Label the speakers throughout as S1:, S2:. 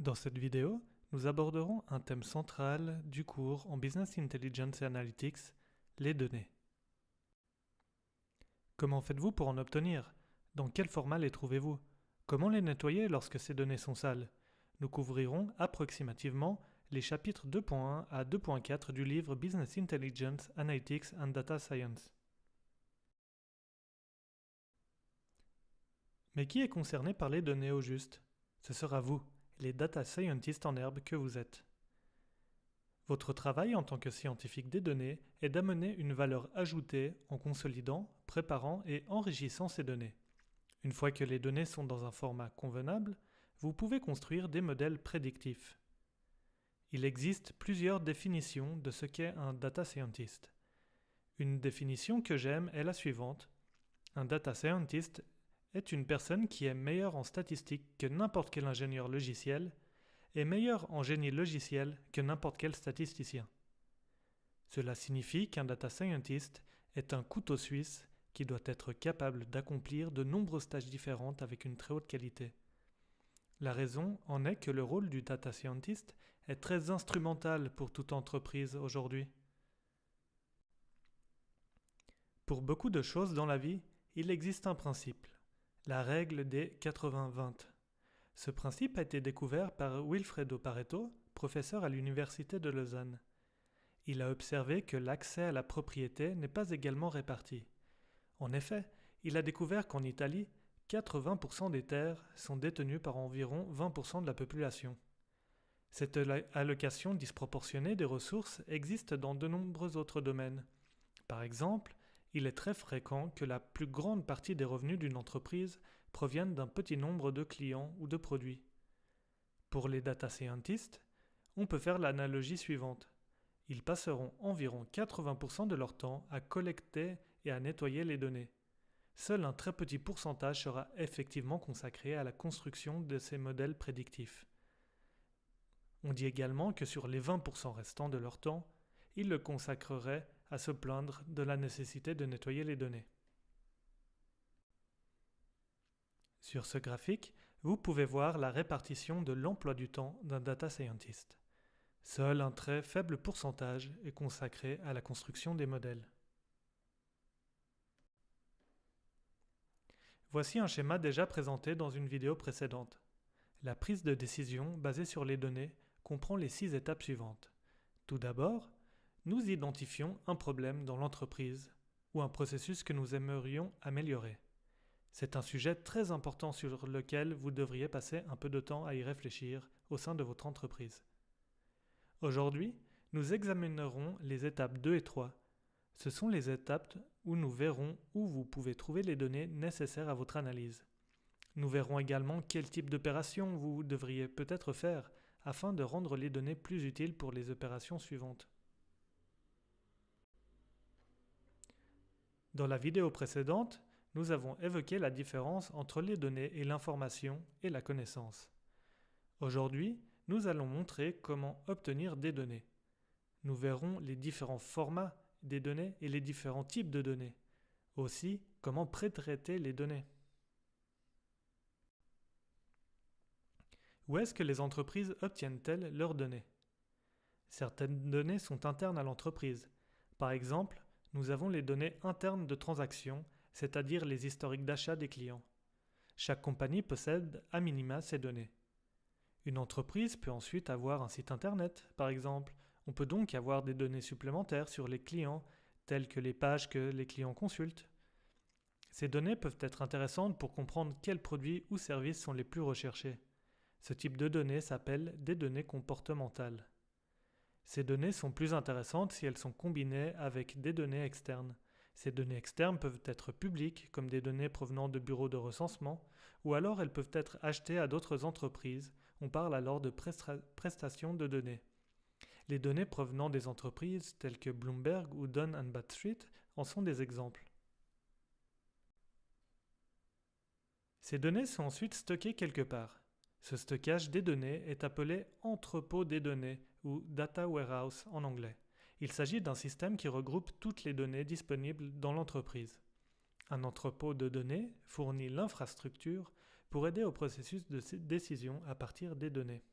S1: Dans cette vidéo, nous aborderons un thème central du cours en Business Intelligence et Analytics, les données. Comment faites-vous pour en obtenir? Dans quel format les trouvez-vous? Comment les nettoyer lorsque ces données sont sales? Nous couvrirons approximativement les chapitres 2.1 à 2.4 du livre Business Intelligence, Analytics and Data Science. Mais qui est concerné par les données au juste? Ce sera vous, les data scientists en herbe que vous êtes. Votre travail en tant que scientifique des données est d'amener une valeur ajoutée en consolidant, préparant et enrichissant ces données. Une fois que les données sont dans un format convenable, vous pouvez construire des modèles prédictifs. Il existe plusieurs définitions de ce qu'est un data scientist. Une définition que j'aime est la suivante. Un data scientist est une personne qui est meilleure en statistique que n'importe quel ingénieur logiciel et meilleur en génie logiciel que n'importe quel statisticien. Cela signifie qu'un data scientist est un couteau suisse qui doit être capable d'accomplir de nombreuses tâches différentes avec une très haute qualité. La raison en est que le rôle du data scientist est très instrumental pour toute entreprise aujourd'hui. Pour beaucoup de choses dans la vie, il existe un principe, la règle des 80-20. Ce principe a été découvert par Wilfredo Pareto, professeur à l'université de Lausanne. Il a observé que l'accès à la propriété n'est pas également réparti. En effet, il a découvert qu'en Italie, 80% des terres sont détenues par environ 20% de la population. Cette allocation disproportionnée des ressources existe dans de nombreux autres domaines. Par exemple, il est très fréquent que la plus grande partie des revenus d'une entreprise proviennent d'un petit nombre de clients ou de produits. Pour les data scientists, on peut faire l'analogie suivante. Ils passeront environ 80% de leur temps à collecter et à nettoyer les données. Seul un très petit pourcentage sera effectivement consacré à la construction de ces modèles prédictifs. On dit également que sur les 20% restants de leur temps, ils le consacreraient à se plaindre de la nécessité de nettoyer les données. Sur ce graphique, vous pouvez voir la répartition de l'emploi du temps d'un data scientist. Seul un très faible pourcentage est consacré à la construction des modèles. Voici un schéma déjà présenté dans une vidéo précédente. La prise de décision basée sur les données comprend les 6 étapes suivantes. Tout d'abord, nous identifions un problème dans l'entreprise ou un processus que nous aimerions améliorer. C'est un sujet très important sur lequel vous devriez passer un peu de temps à y réfléchir au sein de votre entreprise. Aujourd'hui, nous examinerons les étapes 2 et 3. Ce sont les étapes où nous verrons où vous pouvez trouver les données nécessaires à votre analyse. Nous verrons également quel type d'opération vous devriez peut-être faire afin de rendre les données plus utiles pour les opérations suivantes. Dans la vidéo précédente, nous avons évoqué la différence entre les données et l'information et la connaissance. Aujourd'hui, nous allons montrer comment obtenir des données. Nous verrons les différents formats des données et les différents types de données. Aussi, comment pré-traiter les données. Où est-ce que les entreprises obtiennent-elles leurs données? Certaines données sont internes à l'entreprise. Par exemple, nous avons les données internes de transactions, c'est-à-dire les historiques d'achat des clients. Chaque compagnie possède à minima ces données. Une entreprise peut ensuite avoir un site internet, par exemple. On peut donc avoir des données supplémentaires sur les clients, telles que les pages que les clients consultent. Ces données peuvent être intéressantes pour comprendre quels produits ou services sont les plus recherchés. Ce type de données s'appelle des données comportementales. Ces données sont plus intéressantes si elles sont combinées avec des données externes. Ces données externes peuvent être publiques, comme des données provenant de bureaux de recensement, ou alors elles peuvent être achetées à d'autres entreprises. On parle alors de prestation de données. Les données provenant des entreprises telles que Bloomberg ou Dun & Bradstreet en sont des exemples. Ces données sont ensuite stockées quelque part. Ce stockage des données est appelé entrepôt des données ou data warehouse en anglais. Il s'agit d'un système qui regroupe toutes les données disponibles dans l'entreprise. Un entrepôt de données fournit l'infrastructure pour aider au processus de décision à partir des données.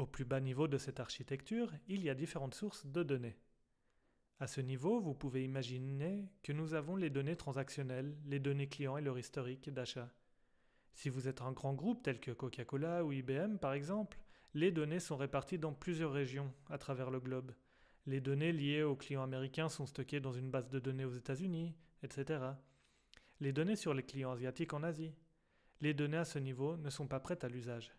S1: Au plus bas niveau de cette architecture, il y a différentes sources de données. À ce niveau, vous pouvez imaginer que nous avons les données transactionnelles, les données clients et leur historique d'achat. Si vous êtes un grand groupe tel que Coca-Cola ou IBM par exemple, les données sont réparties dans plusieurs régions à travers le globe. Les données liées aux clients américains sont stockées dans une base de données aux États-Unis, etc. Les données sur les clients asiatiques en Asie. Les données à ce niveau ne sont pas prêtes à l'usage.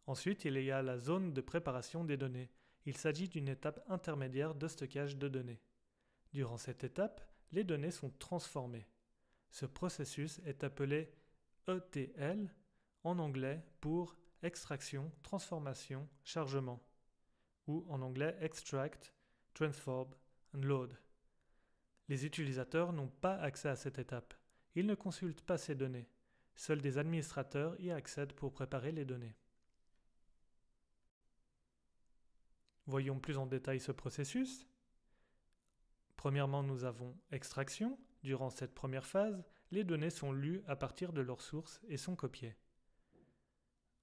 S1: Ensuite, il y a la zone de préparation des données. Il s'agit d'une étape intermédiaire de stockage de données. Durant cette étape, les données sont transformées. Ce processus est appelé ETL en anglais pour extraction, transformation, chargement, ou en anglais extract, transform and load. Les utilisateurs n'ont pas accès à cette étape. Ils ne consultent pas ces données. Seuls des administrateurs y accèdent pour préparer les données. Voyons plus en détail ce processus. Premièrement, nous avons extraction. Durant cette première phase, les données sont lues à partir de leur source et sont copiées.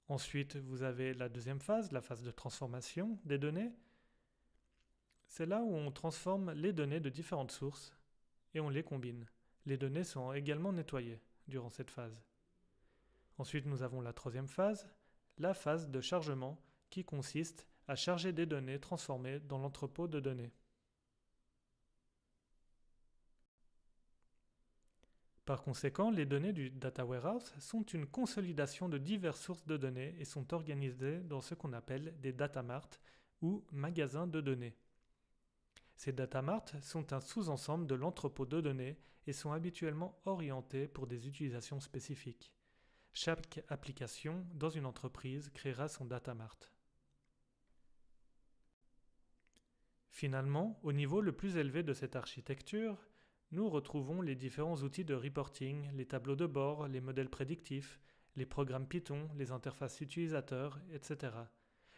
S1: Ensuite, vous avez la deuxième phase, la phase de transformation des données. C'est là où on transforme les données de différentes sources et on les combine. Les données sont également nettoyées durant cette phase. Ensuite, nous avons la troisième phase, la phase de chargement qui consiste à charger des données transformées dans l'entrepôt de données. Par conséquent, les données du Data Warehouse sont une consolidation de diverses sources de données et sont organisées dans ce qu'on appelle des data marts ou magasins de données. Ces data marts sont un sous-ensemble de l'entrepôt de données et sont habituellement orientés pour des utilisations spécifiques. Chaque application dans une entreprise créera son data mart. Finalement, au niveau le plus élevé de cette architecture, nous retrouvons les différents outils de reporting, les tableaux de bord, les modèles prédictifs, les programmes Python, les interfaces utilisateurs, etc.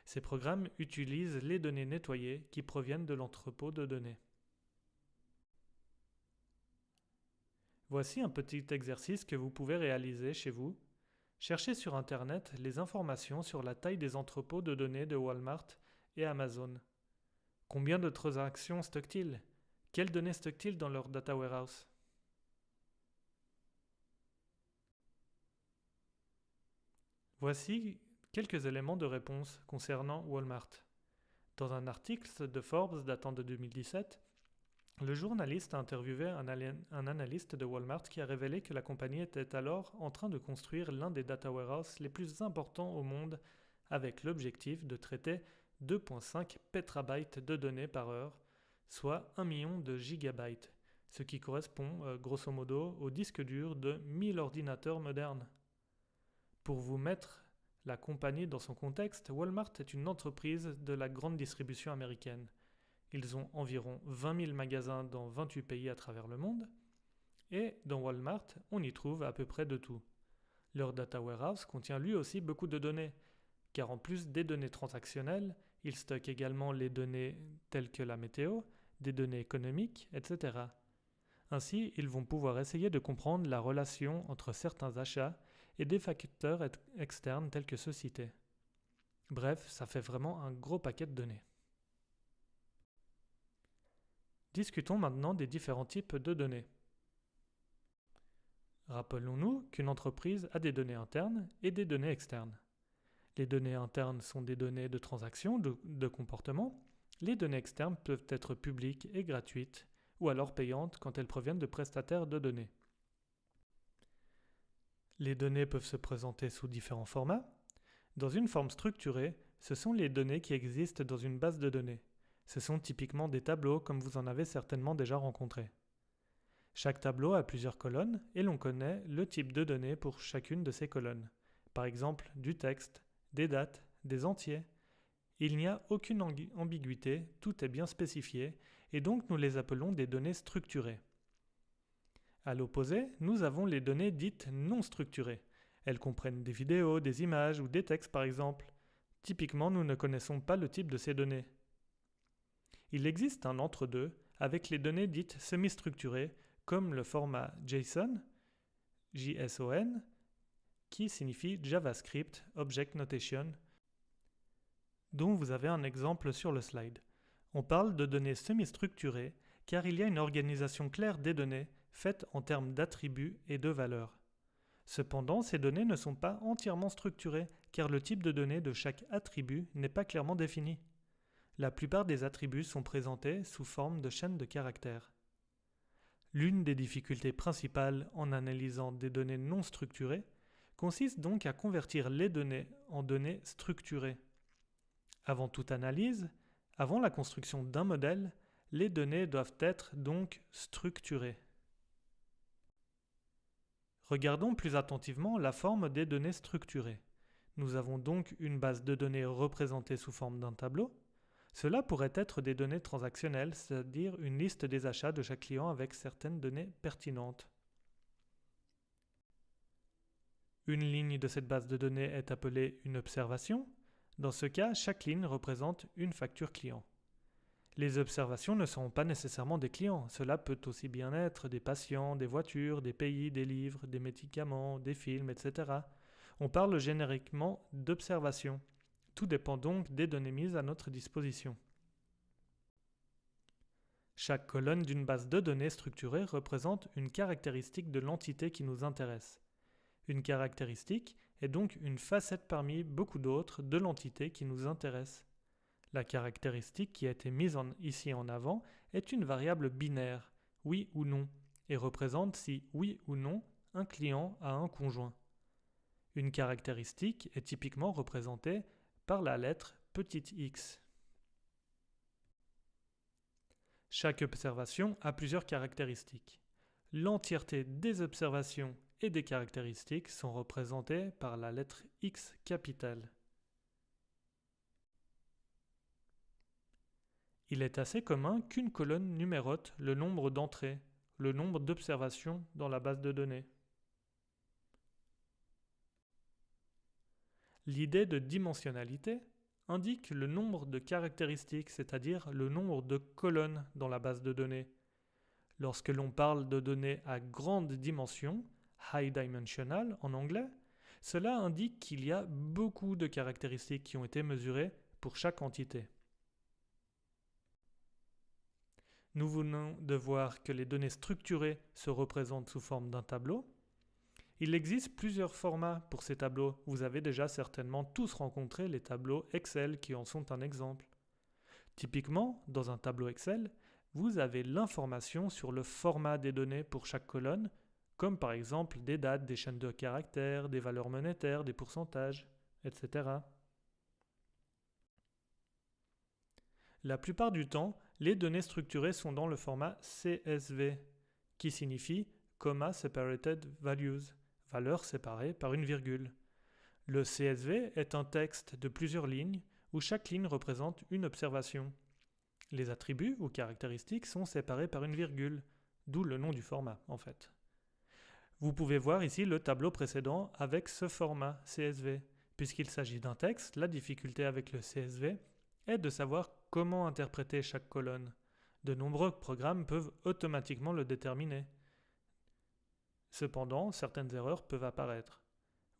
S1: Ces programmes utilisent les données nettoyées qui proviennent de l'entrepôt de données. Voici un petit exercice que vous pouvez réaliser chez vous. Cherchez sur Internet les informations sur la taille des entrepôts de données de Walmart et Amazon. Combien de transactions stockent-ils ? Quelles données stockent-ils dans leur data warehouse ? Voici quelques éléments de réponse concernant Walmart. Dans un article de Forbes datant de 2017, le journaliste a interviewé un analyste de Walmart qui a révélé que la compagnie était alors en train de construire l'un des data warehouses les plus importants au monde avec l'objectif de traiter 2,5 pétrabytes de données par heure, soit 1 million de gigabytes, ce qui correspond grosso modo au disque dur de 1000 ordinateurs modernes. Pour vous mettre la compagnie dans son contexte, Walmart est une entreprise de la grande distribution américaine. Ils ont environ 20 000 magasins dans 28 pays à travers le monde, et dans Walmart, on y trouve à peu près de tout. Leur data warehouse contient lui aussi beaucoup de données, car en plus des données transactionnelles, ils stockent également les données telles que la météo, des données économiques, etc. Ainsi, ils vont pouvoir essayer de comprendre la relation entre certains achats et des facteurs externes tels que ceux cités. Bref, ça fait vraiment un gros paquet de données. Discutons maintenant des différents types de données. Rappelons-nous qu'une entreprise a des données internes et des données externes. Les données internes sont des données de transaction, de comportement. Les données externes peuvent être publiques et gratuites, ou alors payantes quand elles proviennent de prestataires de données. Les données peuvent se présenter sous différents formats. Dans une forme structurée, ce sont les données qui existent dans une base de données. Ce sont typiquement des tableaux comme vous en avez certainement déjà rencontré. Chaque tableau a plusieurs colonnes et l'on connaît le type de données pour chacune de ces colonnes. Par exemple, du texte, des dates, des entiers. Il n'y a aucune ambiguïté, tout est bien spécifié et donc nous les appelons des données structurées. À l'opposé, nous avons les données dites non structurées. Elles comprennent des vidéos, des images ou des textes par exemple. Typiquement, nous ne connaissons pas le type de ces données. Il existe un entre-deux avec les données dites semi-structurées comme le format JSON, JSON, qui signifie JavaScript Object Notation, dont vous avez un exemple sur le slide. On parle de données semi-structurées car il y a une organisation claire des données faite en termes d'attributs et de valeurs. Cependant, ces données ne sont pas entièrement structurées car le type de données de chaque attribut n'est pas clairement défini. La plupart des attributs sont présentés sous forme de chaînes de caractères. L'une des difficultés principales en analysant des données non structurées consiste donc à convertir les données en données structurées. Avant toute analyse, avant la construction d'un modèle, les données doivent être donc structurées. Regardons plus attentivement la forme des données structurées. Nous avons donc une base de données représentée sous forme d'un tableau. Cela pourrait être des données transactionnelles, c'est-à-dire une liste des achats de chaque client avec certaines données pertinentes. Une ligne de cette base de données est appelée une observation. Dans ce cas, chaque ligne représente une facture client. Les observations ne sont pas nécessairement des clients. Cela peut aussi bien être des patients, des voitures, des pays, des livres, des médicaments, des films, etc. On parle génériquement d'observations. Tout dépend donc des données mises à notre disposition. Chaque colonne d'une base de données structurée représente une caractéristique de l'entité qui nous intéresse. Une caractéristique est donc une facette parmi beaucoup d'autres de l'entité qui nous intéresse. La caractéristique qui a été mise ici en avant est une variable binaire, oui ou non, et représente si oui ou non un client a un conjoint. Une caractéristique est typiquement représentée par la lettre petit x. Chaque observation a plusieurs caractéristiques. L'entièreté des observations et des caractéristiques sont représentées par la lettre x capitale. Il est assez commun qu'une colonne numérote le nombre d'entrées, le nombre d'observations dans la base de données. L'idée de dimensionnalité indique le nombre de caractéristiques, c'est-à-dire le nombre de colonnes dans la base de données. Lorsque l'on parle de données à grande dimension, high dimensional en anglais, cela indique qu'il y a beaucoup de caractéristiques qui ont été mesurées pour chaque entité. Nous venons de voir que les données structurées se représentent sous forme d'un tableau. Il existe plusieurs formats pour ces tableaux. Vous avez déjà certainement tous rencontré les tableaux Excel qui en sont un exemple. Typiquement, dans un tableau Excel, vous avez l'information sur le format des données pour chaque colonne, comme par exemple des dates, des chaînes de caractères, des valeurs monétaires, des pourcentages, etc. La plupart du temps, les données structurées sont dans le format CSV, qui signifie Comma Separated Values, valeurs séparées par une virgule. Le CSV est un texte de plusieurs lignes où chaque ligne représente une observation. Les attributs ou caractéristiques sont séparés par une virgule, d'où le nom du format en fait. Vous pouvez voir ici le tableau précédent avec ce format CSV. Puisqu'il s'agit d'un texte, la difficulté avec le CSV est de savoir comment interpréter chaque colonne. De nombreux programmes peuvent automatiquement le déterminer. Cependant, certaines erreurs peuvent apparaître.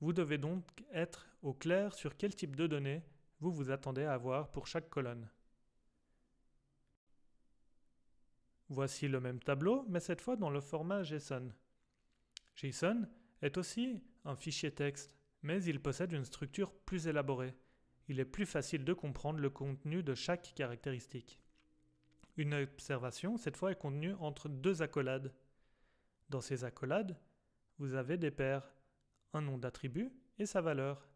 S1: Vous devez donc être au clair sur quel type de données vous vous attendez à avoir pour chaque colonne. Voici le même tableau, mais cette fois dans le format JSON. JSON est aussi un fichier texte, mais il possède une structure plus élaborée. Il est plus facile de comprendre le contenu de chaque caractéristique. Une observation, cette fois, est contenue entre deux accolades. Dans ces accolades, vous avez des paires, un nom d'attribut et sa valeur.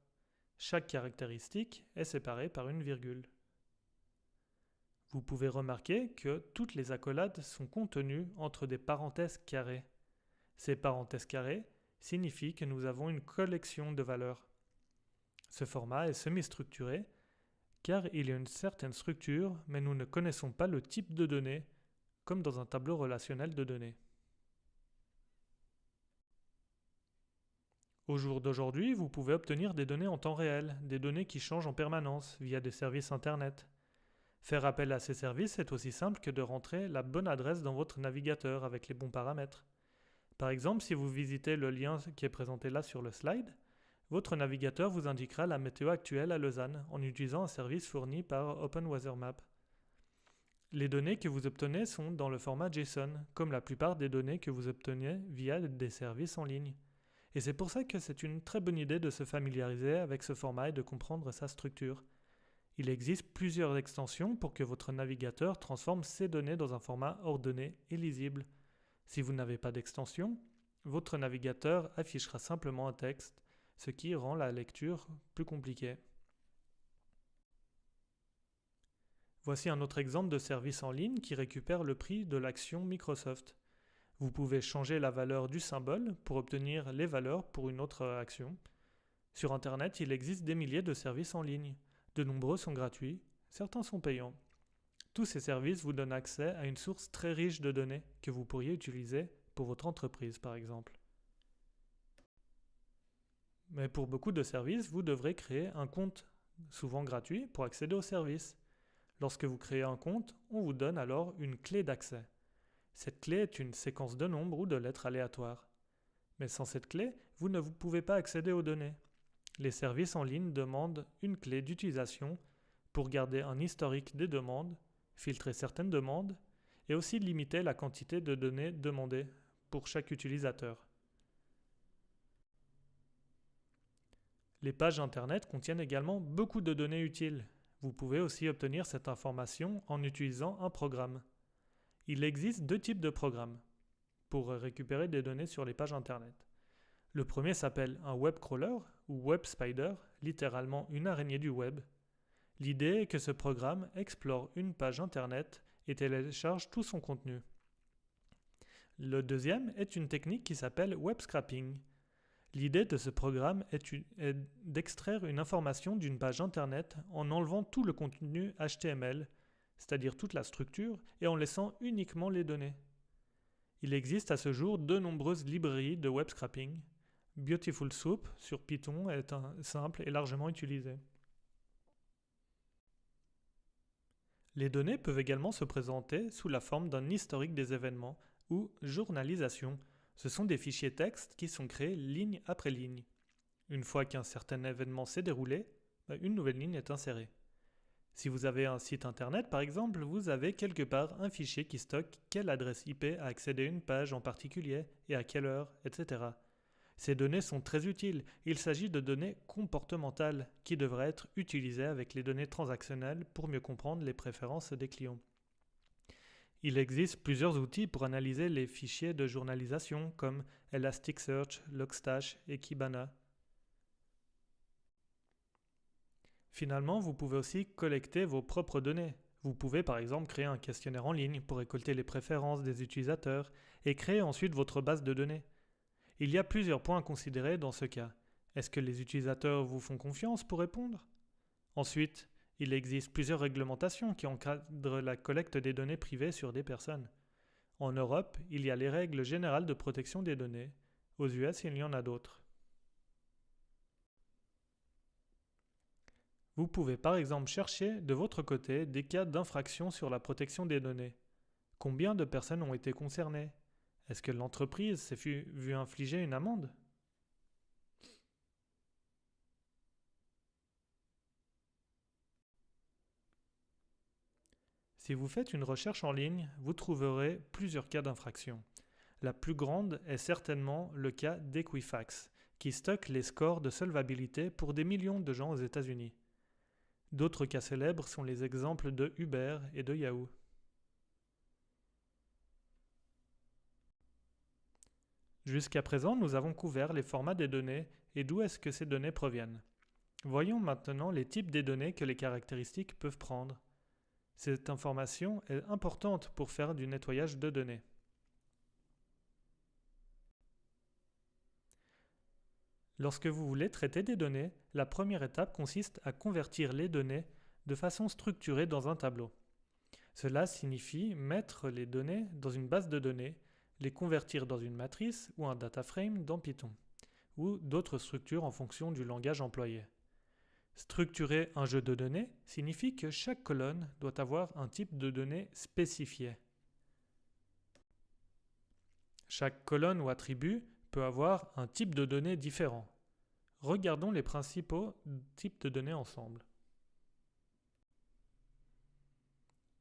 S1: Chaque caractéristique est séparée par une virgule. Vous pouvez remarquer que toutes les accolades sont contenues entre des parenthèses carrées. Ces parenthèses carrées signifient que nous avons une collection de valeurs. Ce format est semi-structuré car il y a une certaine structure, mais nous ne connaissons pas le type de données, comme dans un tableau relationnel de données. Au jour d'aujourd'hui, vous pouvez obtenir des données en temps réel, des données qui changent en permanence via des services Internet. Faire appel à ces services est aussi simple que de rentrer la bonne adresse dans votre navigateur avec les bons paramètres. Par exemple, si vous visitez le lien qui est présenté là sur le slide, votre navigateur vous indiquera la météo actuelle à Lausanne en utilisant un service fourni par OpenWeatherMap. Les données que vous obtenez sont dans le format JSON, comme la plupart des données que vous obtenez via des services en ligne. Et c'est pour ça que c'est une très bonne idée de se familiariser avec ce format et de comprendre sa structure. Il existe plusieurs extensions pour que votre navigateur transforme ces données dans un format ordonné et lisible. Si vous n'avez pas d'extension, votre navigateur affichera simplement un texte, ce qui rend la lecture plus compliquée. Voici un autre exemple de service en ligne qui récupère le prix de l'action Microsoft. Vous pouvez changer la valeur du symbole pour obtenir les valeurs pour une autre action. Sur Internet, il existe des milliers de services en ligne. De nombreux sont gratuits, certains sont payants. Tous ces services vous donnent accès à une source très riche de données que vous pourriez utiliser pour votre entreprise, par exemple. Mais pour beaucoup de services, vous devrez créer un compte, souvent gratuit, pour accéder aux services. Lorsque vous créez un compte, on vous donne alors une clé d'accès. Cette clé est une séquence de nombres ou de lettres aléatoires. Mais sans cette clé, vous ne pouvez pas accéder aux données. Les services en ligne demandent une clé d'utilisation pour garder un historique des demandes, filtrer certaines demandes et aussi limiter la quantité de données demandées pour chaque utilisateur. Les pages Internet contiennent également beaucoup de données utiles. Vous pouvez aussi obtenir cette information en utilisant un programme. Il existe deux types de programmes pour récupérer des données sur les pages Internet. Le premier s'appelle un web crawler ou web spider, littéralement une araignée du web. L'idée est que ce programme explore une page Internet et télécharge tout son contenu. Le deuxième est une technique qui s'appelle web scraping. L'idée de ce programme est d'extraire une information d'une page Internet en enlevant tout le contenu HTML, c'est-à-dire toute la structure, et en laissant uniquement les données. Il existe à ce jour de nombreuses librairies de web scraping. Beautiful Soup sur Python est simple et largement utilisé. Les données peuvent également se présenter sous la forme d'un historique des événements ou journalisation. Ce sont des fichiers texte qui sont créés ligne après ligne. Une fois qu'un certain événement s'est déroulé, une nouvelle ligne est insérée. Si vous avez un site internet par exemple, vous avez quelque part un fichier qui stocke quelle adresse IP a accédé à une page en particulier et à quelle heure, etc. Ces données sont très utiles. Il s'agit de données comportementales qui devraient être utilisées avec les données transactionnelles pour mieux comprendre les préférences des clients. Il existe plusieurs outils pour analyser les fichiers de journalisation comme Elasticsearch, Logstash et Kibana. Finalement, vous pouvez aussi collecter vos propres données. Vous pouvez par exemple créer un questionnaire en ligne pour récolter les préférences des utilisateurs et créer ensuite votre base de données. Il y a plusieurs points à considérer dans ce cas. Est-ce que les utilisateurs vous font confiance pour répondre ? Ensuite, il existe plusieurs réglementations qui encadrent la collecte des données privées sur des personnes. En Europe, il y a les règles générales de protection des données. Aux US, il y en a d'autres. Vous pouvez par exemple chercher de votre côté des cas d'infraction sur la protection des données. Combien de personnes ont été concernées ? Est-ce que l'entreprise s'est vue infliger une amende ? Si vous faites une recherche en ligne, vous trouverez plusieurs cas d'infraction. La plus grande est certainement le cas d'Equifax, qui stocke les scores de solvabilité pour des millions de gens aux États-Unis. D'autres cas célèbres sont les exemples de Uber et de Yahoo. Jusqu'à présent, nous avons couvert les formats des données et d'où est-ce que ces données proviennent. Voyons maintenant les types des données que les caractéristiques peuvent prendre. Cette information est importante pour faire du nettoyage de données. Lorsque vous voulez traiter des données, la première étape consiste à convertir les données de façon structurée dans un tableau. Cela signifie mettre les données dans une base de données, les convertir dans une matrice ou un data frame dans Python, ou d'autres structures en fonction du langage employé. Structurer un jeu de données signifie que chaque colonne doit avoir un type de données spécifié. Chaque colonne ou attribut peut avoir un type de données différent. Regardons les principaux types de données ensemble.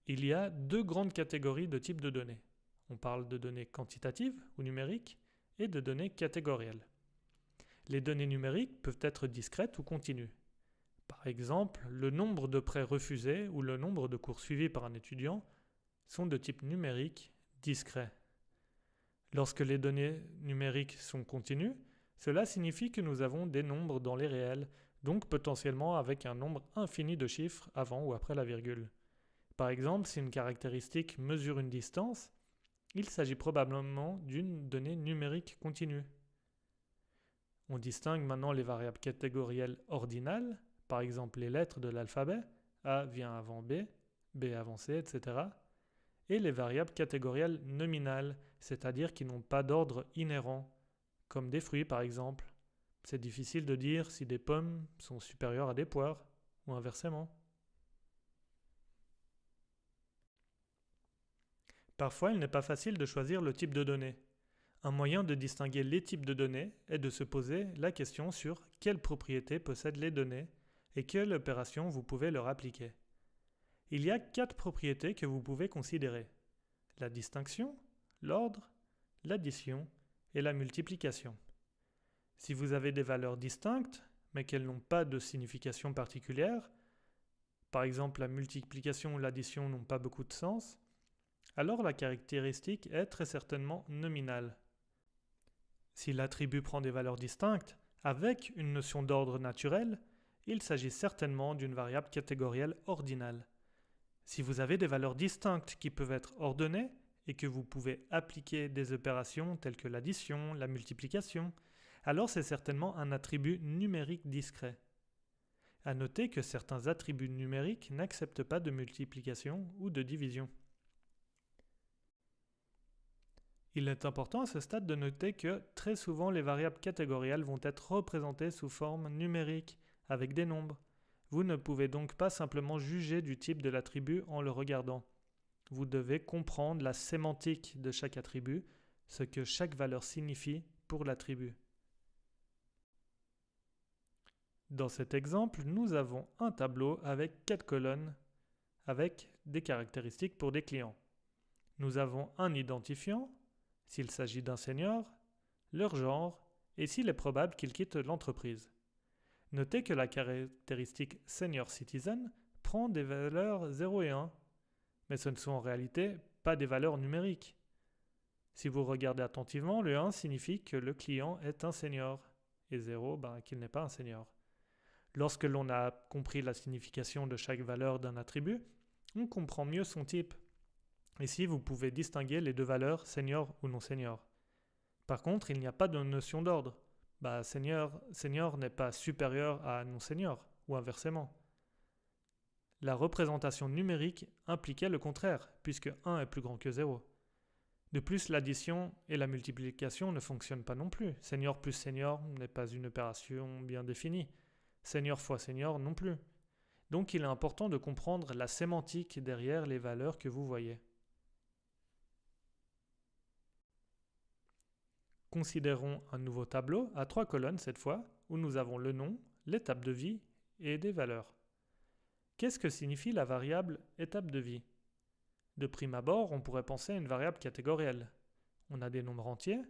S1: Il y a deux grandes catégories de types de données. On parle de données quantitatives ou numériques et de données catégorielles. Les données numériques peuvent être discrètes ou continues. Par exemple, le nombre de prêts refusés ou le nombre de cours suivis par un étudiant sont de type numérique discret. Lorsque les données numériques sont continues, cela signifie que nous avons des nombres dans les réels, donc potentiellement avec un nombre infini de chiffres avant ou après la virgule. Par exemple, si une caractéristique mesure une distance, il s'agit probablement d'une donnée numérique continue. On distingue maintenant les variables catégorielles ordinales, par exemple les lettres de l'alphabet, A vient avant B, B avant C, etc. Et les variables catégorielles nominales, c'est-à-dire qui n'ont pas d'ordre inhérent, comme des fruits par exemple. C'est difficile de dire si des pommes sont supérieures à des poires, ou inversement. Parfois, il n'est pas facile de choisir le type de données. Un moyen de distinguer les types de données est de se poser la question sur quelles propriétés possèdent les données et quelle opération vous pouvez leur appliquer. Il y a 4 propriétés que vous pouvez considérer: la distinction, l'ordre, l'addition et la multiplication. Si vous avez des valeurs distinctes, mais qu'elles n'ont pas de signification particulière, par exemple la multiplication ou l'addition n'ont pas beaucoup de sens, alors la caractéristique est très certainement nominale. Si l'attribut prend des valeurs distinctes, avec une notion d'ordre naturel, il s'agit certainement d'une variable catégorielle ordinale. Si vous avez des valeurs distinctes qui peuvent être ordonnées et que vous pouvez appliquer des opérations telles que l'addition, la multiplication, alors c'est certainement un attribut numérique discret. À noter que certains attributs numériques n'acceptent pas de multiplication ou de division. Il est important à ce stade de noter que très souvent les variables catégorielles vont être représentées sous forme numérique avec des nombres. Vous ne pouvez donc pas simplement juger du type de l'attribut en le regardant. Vous devez comprendre la sémantique de chaque attribut, ce que chaque valeur signifie pour l'attribut. Dans cet exemple, nous avons un tableau avec 4 colonnes avec des caractéristiques pour des clients. Nous avons un identifiant, s'il s'agit d'un senior, leur genre et s'il est probable qu'il quitte l'entreprise. Notez que la caractéristique Senior Citizen prend des valeurs 0 et 1, mais ce ne sont en réalité pas des valeurs numériques. Si vous regardez attentivement, le 1 signifie que le client est un senior et 0 qu'il n'est pas un senior. Lorsque l'on a compris la signification de chaque valeur d'un attribut, on comprend mieux son type. Ici, vous pouvez distinguer les deux valeurs senior ou non senior. Par contre, il n'y a pas de notion d'ordre. Senior n'est pas supérieur à non senior, ou inversement. La représentation numérique impliquait le contraire, puisque 1 est plus grand que 0. De plus, l'addition et la multiplication ne fonctionnent pas non plus. Senior plus senior n'est pas une opération bien définie. Senior fois senior non plus. Donc il est important de comprendre la sémantique derrière les valeurs que vous voyez. Considérons un nouveau tableau à 3 colonnes cette fois, où nous avons le nom, l'étape de vie et des valeurs. Qu'est-ce que signifie la variable étape de vie? De prime abord, on pourrait penser à une variable catégorielle. On a des nombres entiers.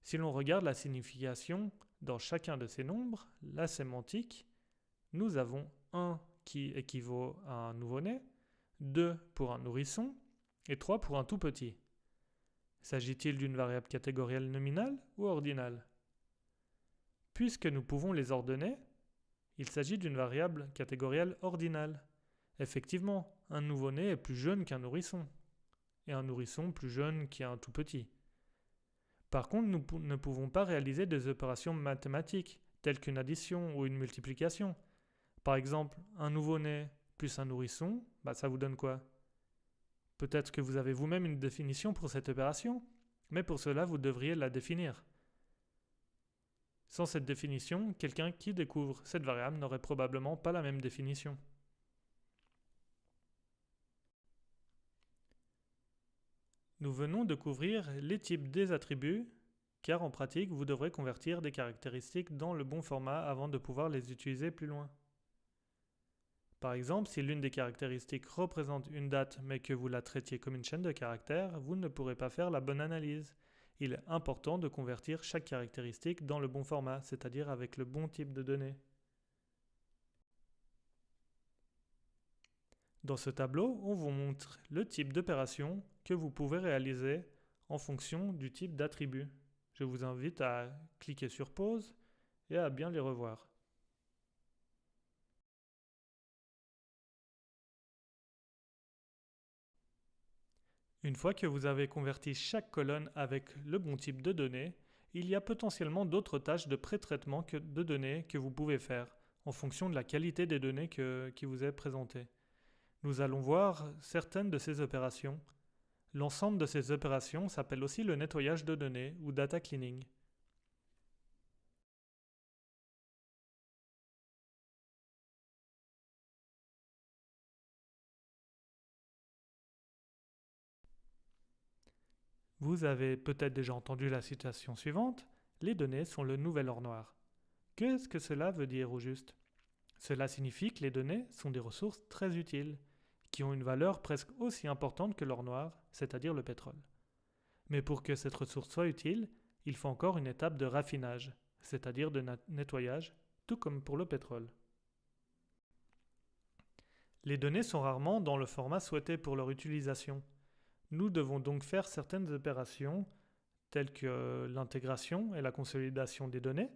S1: Si l'on regarde la signification dans chacun de ces nombres, la sémantique, nous avons 1 qui équivaut à un nouveau-né, 2 pour un nourrisson et 3 pour un tout petit. S'agit-il d'une variable catégorielle nominale ou ordinale? Puisque nous pouvons les ordonner, il s'agit d'une variable catégorielle ordinale. Effectivement, un nouveau-né est plus jeune qu'un nourrisson, et un nourrisson plus jeune qu'un tout petit. Par contre, nous ne pouvons pas réaliser des opérations mathématiques, telles qu'une addition ou une multiplication. Par exemple, un nouveau-né plus un nourrisson, ça vous donne quoi? Peut-être que vous avez vous-même une définition pour cette opération, mais pour cela, vous devriez la définir. Sans cette définition, quelqu'un qui découvre cette variable n'aurait probablement pas la même définition. Nous venons de couvrir les types des attributs car en pratique, vous devrez convertir des caractéristiques dans le bon format avant de pouvoir les utiliser plus loin. Par exemple, si l'une des caractéristiques représente une date mais que vous la traitiez comme une chaîne de caractères, vous ne pourrez pas faire la bonne analyse. Il est important de convertir chaque caractéristique dans le bon format, c'est-à-dire avec le bon type de données. Dans ce tableau, on vous montre le type d'opération que vous pouvez réaliser en fonction du type d'attribut. Je vous invite à cliquer sur pause et à bien les revoir. Une fois que vous avez converti chaque colonne avec le bon type de données, il y a potentiellement d'autres tâches de pré-traitement de données que vous pouvez faire en fonction de la qualité des données qui vous est présentée. Nous allons voir certaines de ces opérations. L'ensemble de ces opérations s'appelle aussi le nettoyage de données ou data cleaning. Vous avez peut-être déjà entendu la citation suivante: les données sont le nouvel or noir. Qu'est-ce que cela veut dire au juste? Cela signifie que les données sont des ressources très utiles, qui ont une valeur presque aussi importante que l'or noir, c'est-à-dire le pétrole. Mais pour que cette ressource soit utile, il faut encore une étape de raffinage, c'est-à-dire de nettoyage, tout comme pour le pétrole. Les données sont rarement dans le format souhaité pour leur utilisation. Nous devons donc faire certaines opérations telles que l'intégration et la consolidation des données.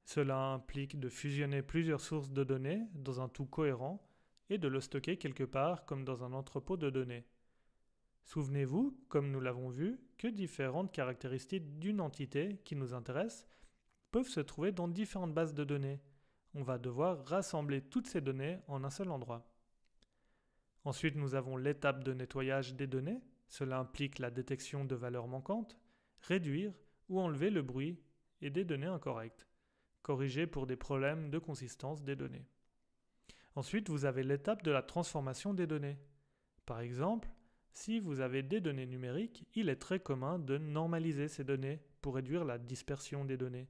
S1: Cela implique de fusionner plusieurs sources de données dans un tout cohérent et de le stocker quelque part comme dans un entrepôt de données. Souvenez-vous, comme nous l'avons vu, que différentes caractéristiques d'une entité qui nous intéresse peuvent se trouver dans différentes bases de données. On va devoir rassembler toutes ces données en un seul endroit. Ensuite, nous avons l'étape de nettoyage des données. Cela implique la détection de valeurs manquantes, réduire ou enlever le bruit et des données incorrectes, corriger pour des problèmes de consistance des données. Ensuite, vous avez l'étape de la transformation des données. Par exemple, si vous avez des données numériques, il est très commun de normaliser ces données pour réduire la dispersion des données.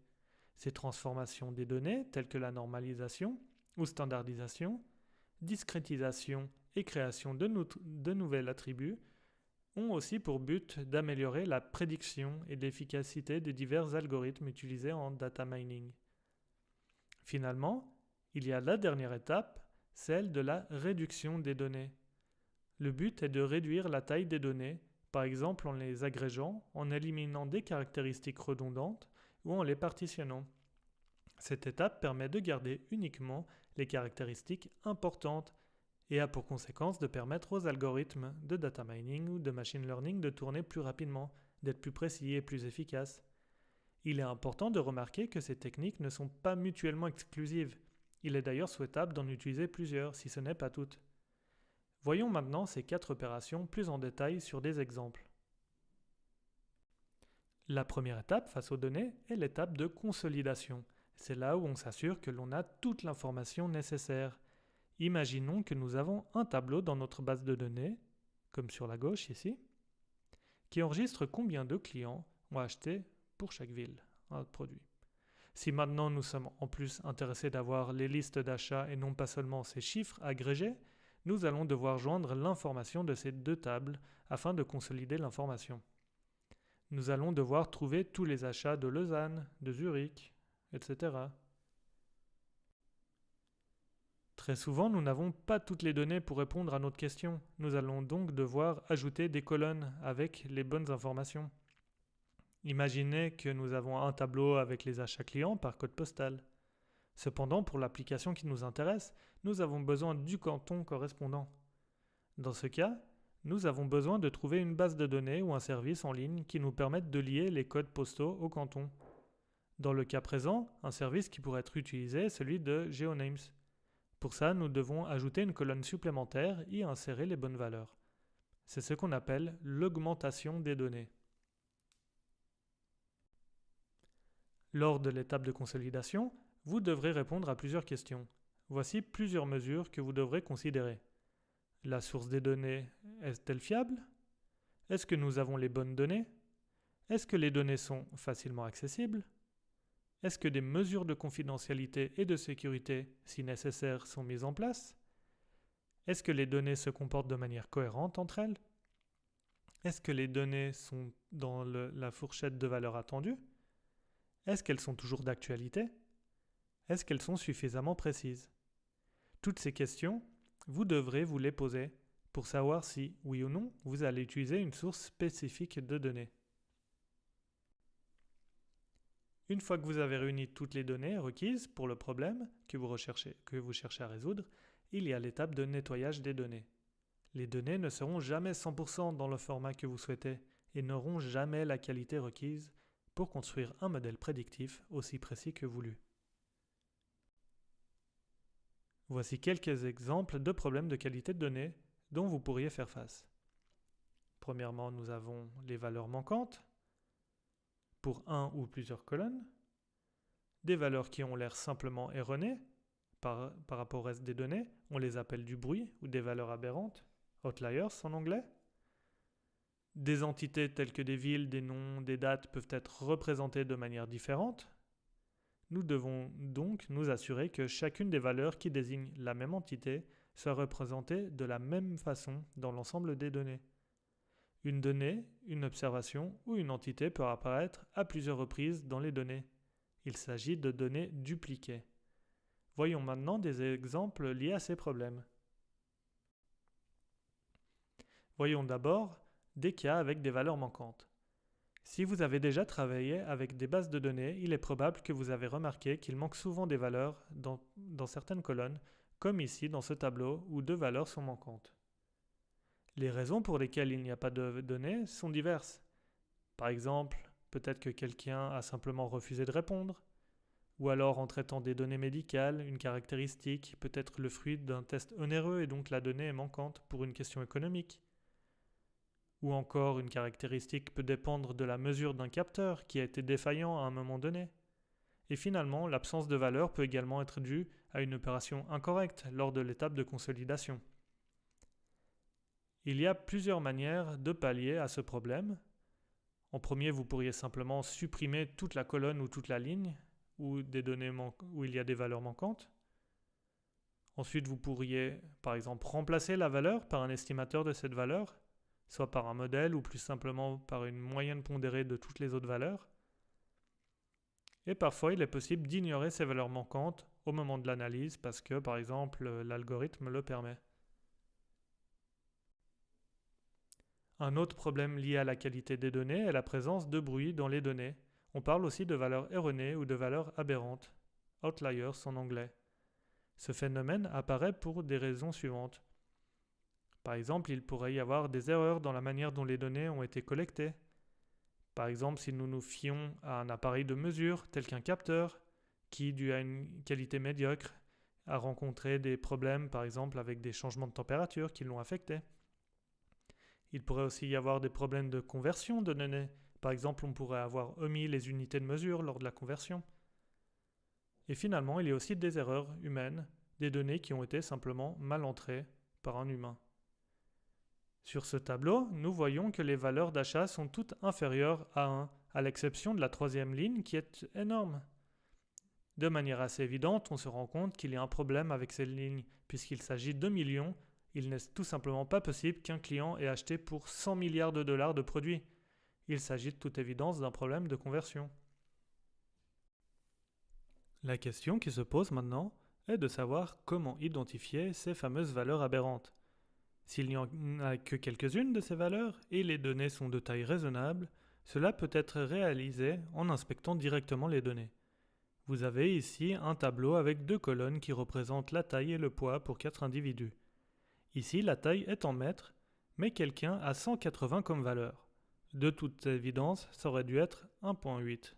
S1: Ces transformations des données, telles que la normalisation ou standardisation, discrétisation et création de nouveaux attributs, ont aussi pour but d'améliorer la prédiction et l'efficacité des divers algorithmes utilisés en data mining. Finalement, il y a la dernière étape, celle de la réduction des données. Le but est de réduire la taille des données, par exemple en les agrégeant, en éliminant des caractéristiques redondantes ou en les partitionnant. Cette étape permet de garder uniquement les caractéristiques importantes et a pour conséquence de permettre aux algorithmes de data mining ou de machine learning de tourner plus rapidement, d'être plus précis et plus efficaces. Il est important de remarquer que ces techniques ne sont pas mutuellement exclusives. Il est d'ailleurs souhaitable d'en utiliser plusieurs, si ce n'est pas toutes. Voyons maintenant ces 4 opérations plus en détail sur des exemples. La première étape face aux données est l'étape de consolidation. C'est là où on s'assure que l'on a toute l'information nécessaire. Imaginons que nous avons un tableau dans notre base de données, comme sur la gauche ici, qui enregistre combien de clients ont acheté pour chaque ville un produit. Si maintenant nous sommes en plus intéressés d'avoir les listes d'achats et non pas seulement ces chiffres agrégés, nous allons devoir joindre l'information de ces deux tables afin de consolider l'information. Nous allons devoir trouver tous les achats de Lausanne, de Zurich, etc. Très souvent, nous n'avons pas toutes les données pour répondre à notre question. Nous allons donc devoir ajouter des colonnes avec les bonnes informations. Imaginez que nous avons un tableau avec les achats clients par code postal. Cependant, pour l'application qui nous intéresse, nous avons besoin du canton correspondant. Dans ce cas, nous avons besoin de trouver une base de données ou un service en ligne qui nous permette de lier les codes postaux au canton. Dans le cas présent, un service qui pourrait être utilisé est celui de GeoNames. Pour ça, nous devons ajouter une colonne supplémentaire et insérer les bonnes valeurs. C'est ce qu'on appelle l'augmentation des données. Lors de l'étape de consolidation, vous devrez répondre à plusieurs questions. Voici plusieurs mesures que vous devrez considérer. La source des données est-elle fiable? Est-ce que nous avons les bonnes données? Est-ce que les données sont facilement accessibles? Est-ce que des mesures de confidentialité et de sécurité, si nécessaire, sont mises en place? Est-ce que les données se comportent de manière cohérente entre elles? Est-ce que les données sont dans la fourchette de valeur attendue? Est-ce qu'elles sont toujours d'actualité? Est-ce qu'elles sont suffisamment précises? Toutes ces questions, vous devrez vous les poser pour savoir si, oui ou non, vous allez utiliser une source spécifique de données. Une fois que vous avez réuni toutes les données requises pour le problème que vous cherchez à résoudre, il y a l'étape de nettoyage des données. Les données ne seront jamais 100% dans le format que vous souhaitez et n'auront jamais la qualité requise pour construire un modèle prédictif aussi précis que voulu. Voici quelques exemples de problèmes de qualité de données dont vous pourriez faire face. Premièrement, nous avons les valeurs manquantes pour un ou plusieurs colonnes, des valeurs qui ont l'air simplement erronées par rapport au reste des données, on les appelle du bruit ou des valeurs aberrantes, outliers en anglais. Des entités telles que des villes, des noms, des dates peuvent être représentées de manière différente. Nous devons donc nous assurer que chacune des valeurs qui désignent la même entité soit représentée de la même façon dans l'ensemble des données. Une donnée, une observation ou une entité peut apparaître à plusieurs reprises dans les données. Il s'agit de données dupliquées. Voyons maintenant des exemples liés à ces problèmes. Voyons d'abord des cas avec des valeurs manquantes. Si vous avez déjà travaillé avec des bases de données, il est probable que vous avez remarqué qu'il manque souvent des valeurs dans certaines colonnes, comme ici dans ce tableau où 2 valeurs sont manquantes. Les raisons pour lesquelles il n'y a pas de données sont diverses. Par exemple, peut-être que quelqu'un a simplement refusé de répondre, ou alors en traitant des données médicales, une caractéristique peut être le fruit d'un test onéreux et donc la donnée est manquante pour une question économique. Ou encore une caractéristique peut dépendre de la mesure d'un capteur qui a été défaillant à un moment donné. Et finalement, l'absence de valeur peut également être due à une opération incorrecte lors de l'étape de consolidation. Il y a plusieurs manières de pallier à ce problème. En premier, vous pourriez simplement supprimer toute la colonne ou toute la ligne où il y a des valeurs manquantes. Ensuite, vous pourriez, par exemple, remplacer la valeur par un estimateur de cette valeur, soit par un modèle ou plus simplement par une moyenne pondérée de toutes les autres valeurs. Et parfois, il est possible d'ignorer ces valeurs manquantes au moment de l'analyse parce que, par exemple, l'algorithme le permet. Un autre problème lié à la qualité des données est la présence de bruit dans les données. On parle aussi de valeurs erronées ou de valeurs aberrantes, outliers en anglais. Ce phénomène apparaît pour des raisons suivantes. Par exemple, il pourrait y avoir des erreurs dans la manière dont les données ont été collectées. Par exemple, si nous nous fions à un appareil de mesure tel qu'un capteur, qui, dû à une qualité médiocre, a rencontré des problèmes, par exemple avec des changements de température qui l'ont affecté. Il pourrait aussi y avoir des problèmes de conversion de données. Par exemple, on pourrait avoir omis les unités de mesure lors de la conversion. Et finalement, il y a aussi des erreurs humaines, des données qui ont été simplement mal entrées par un humain. Sur ce tableau, nous voyons que les valeurs d'achat sont toutes inférieures à 1, à l'exception de la troisième ligne qui est énorme. De manière assez évidente, on se rend compte qu'il y a un problème avec cette ligne, puisqu'il s'agit de millions. Il n'est tout simplement pas possible qu'un client ait acheté pour 100 milliards de dollars de produits. Il s'agit de toute évidence d'un problème de conversion. La question qui se pose maintenant est de savoir comment identifier ces fameuses valeurs aberrantes. S'il n'y en a que quelques-unes de ces valeurs et les données sont de taille raisonnable, cela peut être réalisé en inspectant directement les données. Vous avez ici un tableau avec 2 colonnes qui représentent la taille et le poids pour 4 individus. Ici, la taille est en mètres, mais quelqu'un a 180 comme valeur. De toute évidence, ça aurait dû être 1.8.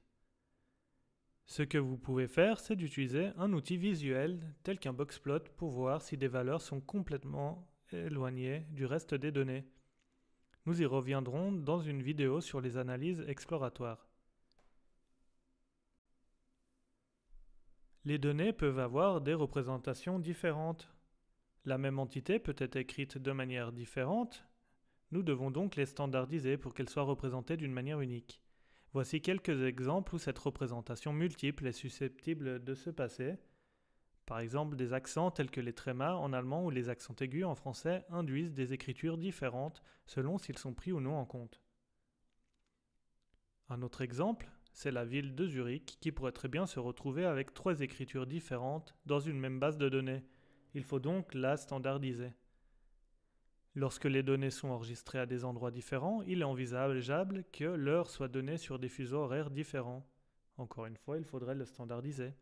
S1: Ce que vous pouvez faire, c'est d'utiliser un outil visuel tel qu'un boxplot pour voir si des valeurs sont complètement éloignées du reste des données. Nous y reviendrons dans une vidéo sur les analyses exploratoires. Les données peuvent avoir des représentations différentes. La même entité peut être écrite de manière différente. Nous devons donc les standardiser pour qu'elles soient représentées d'une manière unique. Voici quelques exemples où cette représentation multiple est susceptible de se passer. Par exemple, des accents tels que les trémas en allemand ou les accents aigus en français induisent des écritures différentes selon s'ils sont pris ou non en compte. Un autre exemple, c'est la ville de Zurich qui pourrait très bien se retrouver avec 3 écritures différentes dans une même base de données. Il faut donc la standardiser. Lorsque les données sont enregistrées à des endroits différents, il est envisageable que l'heure soit donnée sur des fuseaux horaires différents. Encore une fois, il faudrait le standardiser.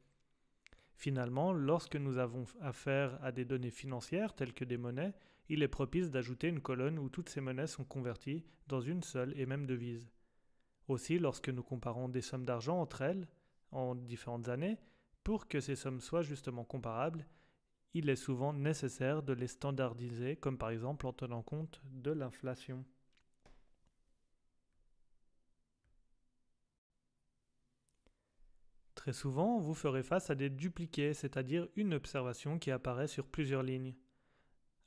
S1: Finalement, lorsque nous avons affaire à des données financières telles que des monnaies, il est propice d'ajouter une colonne où toutes ces monnaies sont converties dans une seule et même devise. Aussi, lorsque nous comparons des sommes d'argent entre elles, en différentes années, pour que ces sommes soient justement comparables, il est souvent nécessaire de les standardiser, comme par exemple en tenant compte de l'inflation. Très souvent, vous ferez face à des dupliqués, c'est-à-dire une observation qui apparaît sur plusieurs lignes.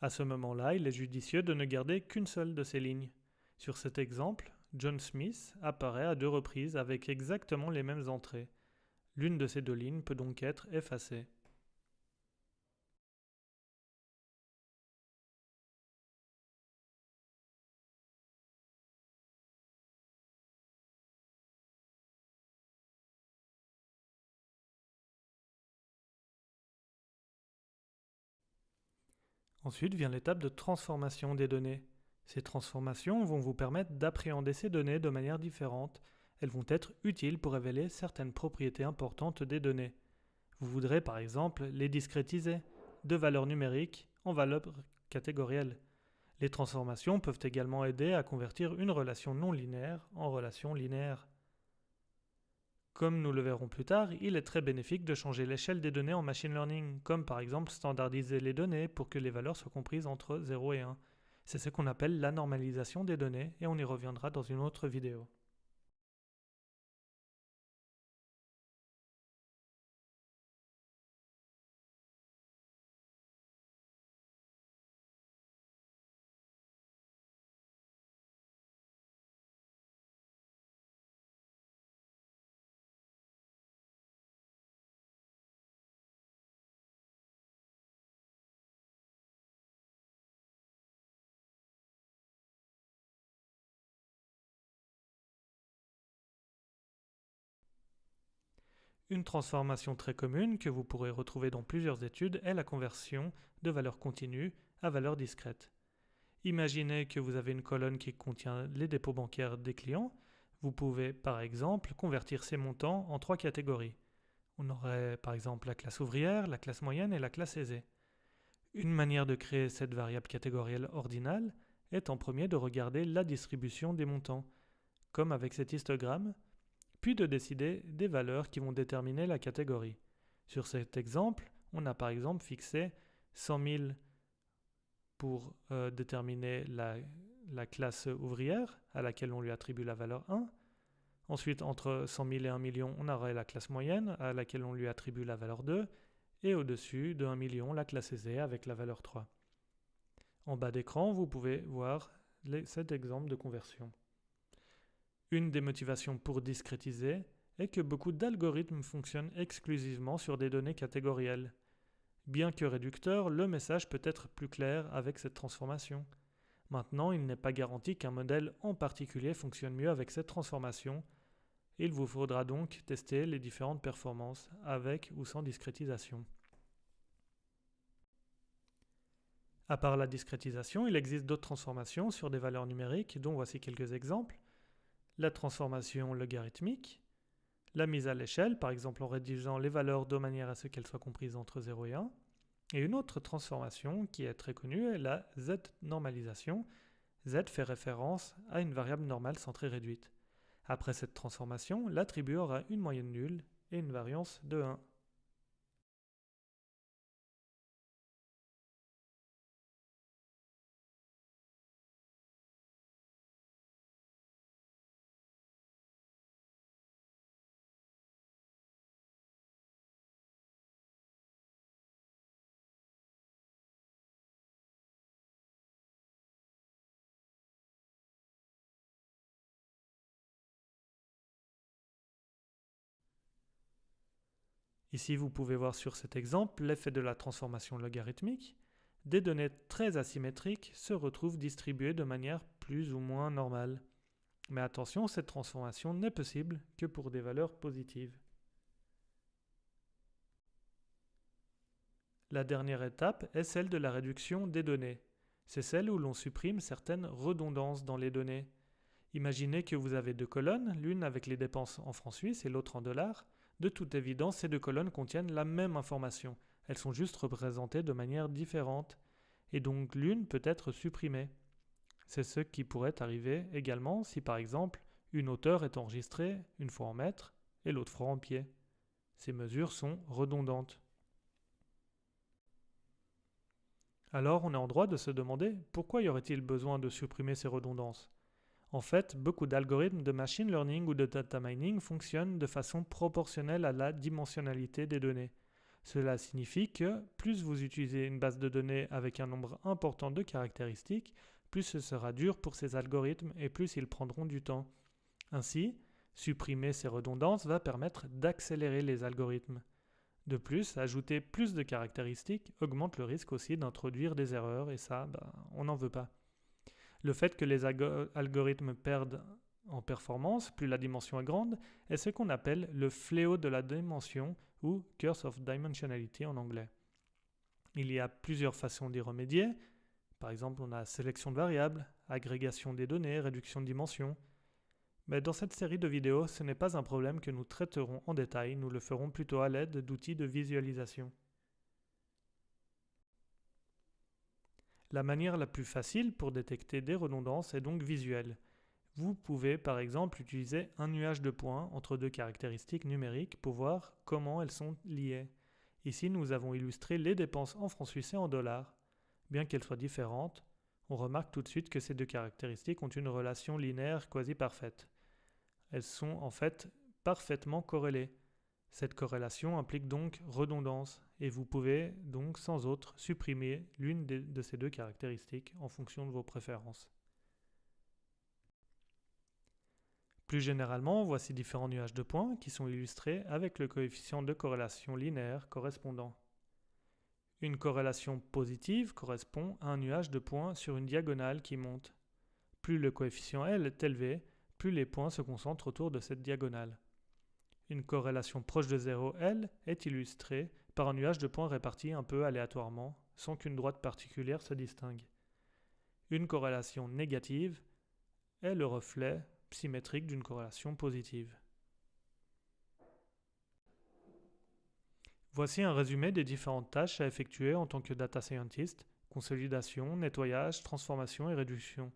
S1: À ce moment-là, il est judicieux de ne garder qu'une seule de ces lignes. Sur cet exemple, John Smith apparaît à 2 reprises avec exactement les mêmes entrées. L'une de ces 2 lignes peut donc être effacée. Ensuite vient l'étape de transformation des données. Ces transformations vont vous permettre d'appréhender ces données de manière différente. Elles vont être utiles pour révéler certaines propriétés importantes des données. Vous voudrez par exemple les discrétiser de valeurs numériques en valeurs catégorielles. Les transformations peuvent également aider à convertir une relation non linéaire en relation linéaire. Comme nous le verrons plus tard, il est très bénéfique de changer l'échelle des données en machine learning, comme par exemple standardiser les données pour que les valeurs soient comprises entre 0 et 1. C'est ce qu'on appelle la normalisation des données et on y reviendra dans une autre vidéo. Une transformation très commune que vous pourrez retrouver dans plusieurs études est la conversion de valeurs continues à valeurs discrètes. Imaginez que vous avez une colonne qui contient les dépôts bancaires des clients. Vous pouvez par exemple convertir ces montants en 3 catégories. On aurait par exemple la classe ouvrière, la classe moyenne et la classe aisée. Une manière de créer cette variable catégorielle ordinale est en premier de regarder la distribution des montants, comme avec cet histogramme, puis de décider des valeurs qui vont déterminer la catégorie. Sur cet exemple, on a par exemple fixé 100 000 pour déterminer la classe ouvrière à laquelle on lui attribue la valeur 1. Ensuite, entre 100 000 et 1 million, on aurait la classe moyenne à laquelle on lui attribue la valeur 2. Et au-dessus de 1 million, la classe aisée avec la valeur 3. En bas d'écran, vous pouvez voir cet exemple de conversion. Une des motivations pour discrétiser est que beaucoup d'algorithmes fonctionnent exclusivement sur des données catégorielles. Bien que réducteur, le message peut être plus clair avec cette transformation. Maintenant, il n'est pas garanti qu'un modèle en particulier fonctionne mieux avec cette transformation. Il vous faudra donc tester les différentes performances avec ou sans discrétisation. À part la discrétisation, il existe d'autres transformations sur des valeurs numériques, dont voici quelques exemples. La transformation logarithmique, la mise à l'échelle, par exemple en rédigeant les valeurs de manière à ce qu'elles soient comprises entre 0 et 1. Et une autre transformation qui est très connue est la z-normalisation. Z fait référence à une variable normale centrée réduite. Après cette transformation, l'attribut aura une moyenne nulle et une variance de 1. Ici, vous pouvez voir sur cet exemple l'effet de la transformation logarithmique. Des données très asymétriques se retrouvent distribuées de manière plus ou moins normale. Mais attention, cette transformation n'est possible que pour des valeurs positives. La dernière étape est celle de la réduction des données. C'est celle où l'on supprime certaines redondances dans les données. Imaginez que vous avez deux colonnes, l'une avec les dépenses en francs suisses et l'autre en dollars. De toute évidence, ces deux colonnes contiennent la même information. Elles sont juste représentées de manière différente. Et donc l'une peut être supprimée. C'est ce qui pourrait arriver également si par exemple une hauteur est enregistrée une fois en mètres et l'autre fois en pieds. Ces mesures sont redondantes. Alors on est en droit de se demander pourquoi y aurait-il besoin de supprimer ces redondances. En fait, beaucoup d'algorithmes de machine learning ou de data mining fonctionnent de façon proportionnelle à la dimensionnalité des données. Cela signifie que plus vous utilisez une base de données avec un nombre important de caractéristiques, plus ce sera dur pour ces algorithmes et plus ils prendront du temps. Ainsi, supprimer ces redondances va permettre d'accélérer les algorithmes. De plus, ajouter plus de caractéristiques augmente le risque aussi d'introduire des erreurs et ça, on n'en veut pas. Le fait que les algorithmes perdent en performance, plus la dimension est grande, est ce qu'on appelle le fléau de la dimension ou curse of dimensionality en anglais. Il y a plusieurs façons d'y remédier. Par exemple, on a sélection de variables, agrégation des données, réduction de dimension. Mais dans cette série de vidéos, ce n'est pas un problème que nous traiterons en détail, nous le ferons plutôt à l'aide d'outils de visualisation. La manière la plus facile pour détecter des redondances est donc visuelle. Vous pouvez par exemple utiliser un nuage de points entre deux caractéristiques numériques pour voir comment elles sont liées. Ici, nous avons illustré les dépenses en francs suisses et en dollars. Bien qu'elles soient différentes, on remarque tout de suite que ces deux caractéristiques ont une relation linéaire quasi parfaite. Elles sont en fait parfaitement corrélées. Cette corrélation implique donc redondance et vous pouvez donc sans autre supprimer l'une de ces deux caractéristiques en fonction de vos préférences. Plus généralement, voici différents nuages de points qui sont illustrés avec le coefficient de corrélation linéaire correspondant. Une corrélation positive correspond à un nuage de points sur une diagonale qui monte. Plus le coefficient L est élevé, plus les points se concentrent autour de cette diagonale. Une corrélation proche de 0 L est illustrée par un nuage de points répartis un peu aléatoirement, sans qu'une droite particulière se distingue. Une corrélation négative est le reflet symétrique d'une corrélation positive. Voici un résumé des différentes tâches à effectuer en tant que data scientist: consolidation, nettoyage, transformation et réduction.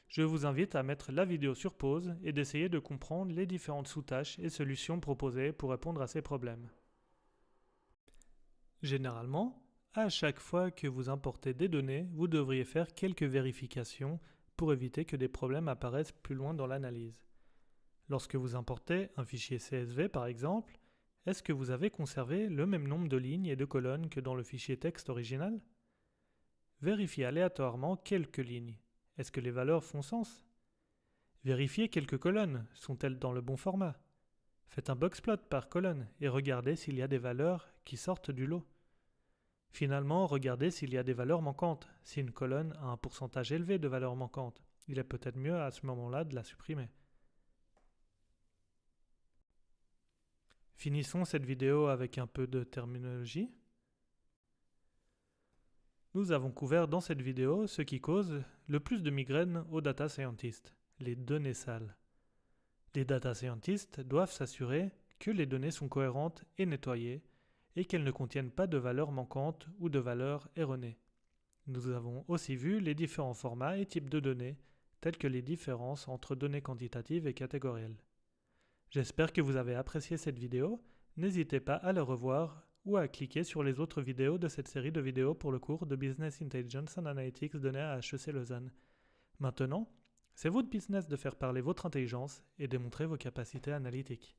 S1: Je vous invite à mettre la vidéo sur pause et d'essayer de comprendre les différentes sous-tâches et solutions proposées pour répondre à ces problèmes. Généralement, à chaque fois que vous importez des données, vous devriez faire quelques vérifications pour éviter que des problèmes apparaissent plus loin dans l'analyse. Lorsque vous importez un fichier CSV par exemple, est-ce que vous avez conservé le même nombre de lignes et de colonnes que dans le fichier texte original? Vérifiez aléatoirement quelques lignes. Est-ce que les valeurs font sens? Vérifiez quelques colonnes. Sont-elles dans le bon format? Faites un boxplot par colonne et regardez s'il y a des valeurs qui sortent du lot. Finalement, regardez s'il y a des valeurs manquantes. Si une colonne a un pourcentage élevé de valeurs manquantes, il est peut-être mieux à ce moment-là de la supprimer. Finissons cette vidéo avec un peu de terminologie. Nous avons couvert dans cette vidéo ce qui cause le plus de migraines aux data scientists, les données sales. Les data scientists doivent s'assurer que les données sont cohérentes et nettoyées et qu'elles ne contiennent pas de valeurs manquantes ou de valeurs erronées. Nous avons aussi vu les différents formats et types de données, tels que les différences entre données quantitatives et catégorielles. J'espère que vous avez apprécié cette vidéo. N'hésitez pas à la revoir ou à cliquer sur les autres vidéos de cette série de vidéos pour le cours de Business Intelligence and Analytics donné à HEC Lausanne. Maintenant, c'est votre business de faire parler votre intelligence et démontrer vos capacités analytiques.